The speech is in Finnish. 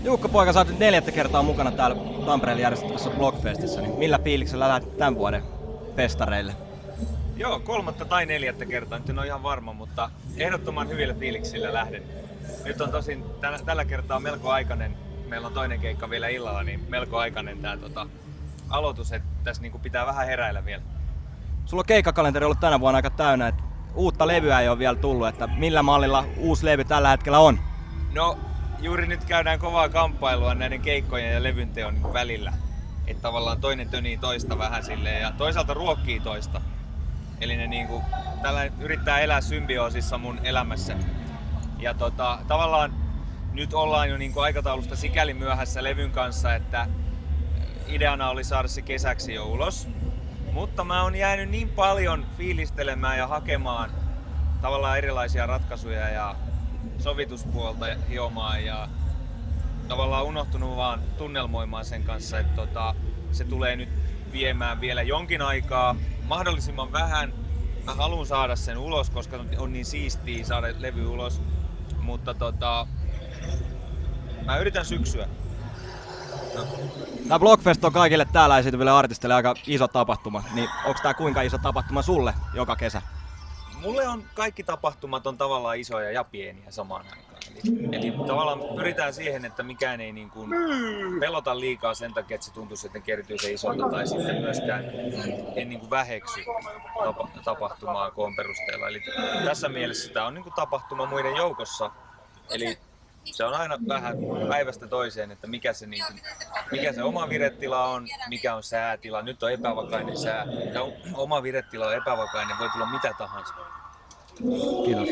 Jukka poika, sä oot nyt 4. kertaa mukana täällä Tampereella järjestettävässä Blockfestissä, niin millä fiiliksellä lähdet tämän vuoden festareille? Joo, 3. tai 4. kertaa, nyt en ole ihan varma, mutta ehdottoman hyvillä fiiliksillä lähden. Nyt on tosin tällä kertaa melko aikainen, meillä on toinen keikka vielä illalla, niin melko aikainen tää aloitus, että tässä niinku pitää vähän heräillä vielä. Sulla on keikkakalenteri ollut tänä vuonna aika täynnä, että uutta levyä ei ole vielä tullut, että millä mallilla uusi levy tällä hetkellä on? No, juuri nyt käydään kovaa kamppailua näiden keikkojen ja levyn teon niin välillä. Että tavallaan toinen tönii toista vähän silleen ja toisaalta ruokkii toista. Eli ne niinku, tällä yrittää elää symbioosissa mun elämässä. Ja tavallaan nyt ollaan jo niinku aikataulusta sikäli myöhässä levyn kanssa, että ideana oli saada se kesäksi jo ulos. Mutta mä oon jäänyt niin paljon fiilistelemään ja hakemaan tavallaan erilaisia ratkaisuja ja sovituspuolta hiomaan ja tavallaan unohtunut vaan tunnelmoimaan sen kanssa, että se tulee nyt viemään vielä jonkin aikaa, mahdollisimman vähän. Mä haluan saada sen ulos, koska on niin siistiä saada levy ulos, mutta mä yritän syksyä. Tämä Blockfest on kaikille täällä esiintyville artisteille aika iso tapahtuma, niin onko tämä kuinka iso tapahtuma sulle joka kesä? Mulle on kaikki tapahtumat on tavallaan isoja ja pieniä samaan aikaan. Eli tavallaan pyritään siihen, että mikään ei niin kuin pelota liikaa sen takia, että se tuntuisi, että ne kertyy se isolta tai sitten myöskään en niin kuin väheksy tapahtumaa koon perusteella. Eli tässä mielessä tämä on niin kuin tapahtuma muiden joukossa. Eli se on aina vähän päivästä toiseen, että mikä se oma viretila on, mikä on säätila. Nyt on epävakainen sää. Ja oma viretila on epävakainen, voi tulla mitä tahansa. Kiitos.